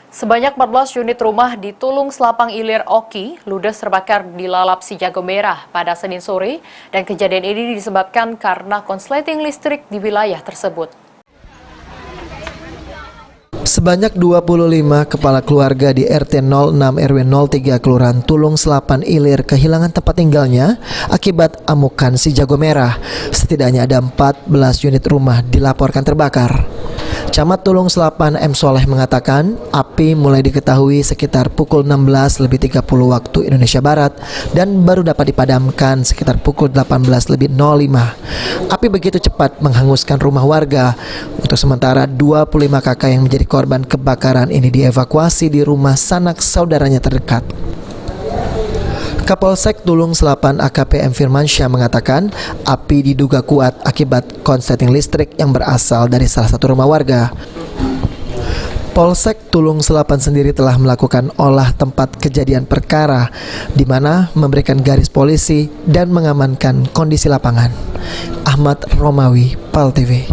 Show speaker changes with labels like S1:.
S1: Sebanyak 14 unit rumah di Tulung Selapang Ilir Oki ludes terbakar di lalap si Jago Merah pada Senin sore dan kejadian ini disebabkan karena konsleting listrik di wilayah tersebut.
S2: Sebanyak 25 kepala keluarga di RT 06 RW 03 Kelurahan Tulung Selapan Ilir kehilangan tempat tinggalnya akibat amukan si Jago Merah. Setidaknya ada 14 unit rumah dilaporkan terbakar. Camat Tulung Selapan M. Soleh mengatakan api mulai diketahui sekitar pukul 16.30 waktu Indonesia Barat dan baru dapat dipadamkan sekitar pukul 18.05. Api begitu cepat menghanguskan rumah warga. Untuk sementara 25 kakak yang menjadi korban kebakaran ini dievakuasi di rumah sanak saudaranya terdekat. Kapolsek Tulung Selapan AKP M. Firmansyah mengatakan api diduga kuat akibat konsleting listrik yang berasal dari salah satu rumah warga. Polsek Tulung Selapan sendiri telah melakukan olah tempat kejadian perkara di mana memberikan garis polisi dan mengamankan kondisi lapangan. Ahmad Romawi, PAL TV.